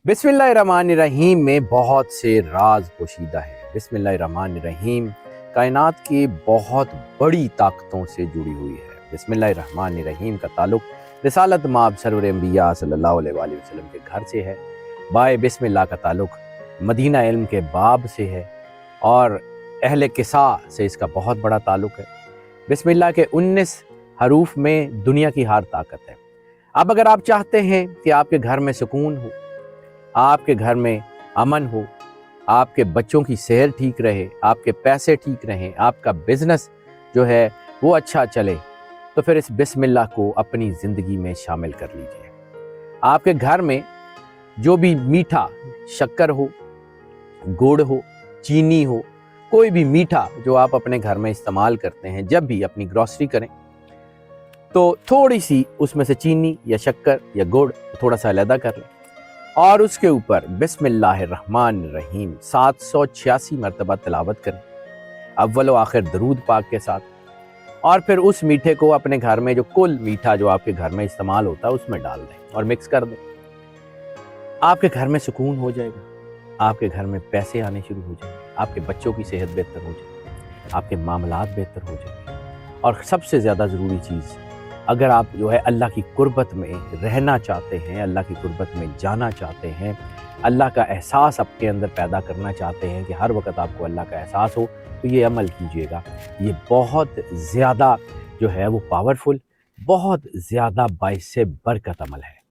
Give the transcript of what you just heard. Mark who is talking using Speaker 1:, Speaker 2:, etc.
Speaker 1: बिस्मिल्लाहिर्रहमानिर्रहीम में बहुत से राज पोशीदा है। बिस्मिल्लाहिर्रहमानिर्रहीम कायनात की बहुत बड़ी ताकतों से जुड़ी हुई है। बिस्मिल्लाहिर्रहमानिर्रहीम का ताल्लुक रिसालत माब सरवर अंबिया सल्लल्लाहु अलैहि वसल्लम के घर से है। बाय बिस्मिल्लाह का ताल्लुक मदीना इल्म के बाब से है और अहले किसा से इसका बहुत बड़ा ताल्लुक है। बिस्मिल्लाह के 19 हरूफ में दुनिया की हर ताकत है। अब अगर आप चाहते हैं कि आपके घर में सुकून हो, आपके घर में अमन हो, आपके बच्चों की सेहत ठीक रहे, आपके पैसे ठीक रहें, आपका बिजनेस जो है वो अच्छा चले, तो फिर इस बिस्मिल्लाह को अपनी ज़िंदगी में शामिल कर लीजिए। आपके घर में जो भी मीठा, शक्कर हो, गुड़ हो, चीनी हो, कोई भी मीठा जो आप अपने घर में इस्तेमाल करते हैं, जब भी अपनी ग्रॉसरी करें तो थोड़ी सी उसमें से चीनी या शक्कर या गुड़ थोड़ा सा अलहदा कर लें और उसके ऊपर बिस्मिल्लाहिर्रहमानिर्रहीम 786 मरतबा तिलावत करें, अव्वल व आखिर दरूद पाक के साथ। और फिर उस मीठे को अपने घर में जो कुल मीठा जो आपके घर में इस्तेमाल होता है उसमें डाल दें और मिक्स कर दें। आपके घर में सुकून हो जाएगा, आपके घर में पैसे आने शुरू हो जाएंगे, आपके बच्चों की सेहत बेहतर हो जाएगी, आपके मामलात बेहतर हो जाएंगे। और सबसे ज़्यादा ज़रूरी चीज़, अगर आप जो है अल्लाह की कुर्बत में रहना चाहते हैं, अल्लाह की कुर्बत में जाना चाहते हैं, अल्लाह का एहसास आपके अंदर पैदा करना चाहते हैं कि हर वक्त आपको अल्लाह का एहसास हो, तो ये अमल कीजिएगा। ये बहुत ज़्यादा जो है वो पावरफुल, बहुत ज़्यादा बाइसे बरकत अमल है।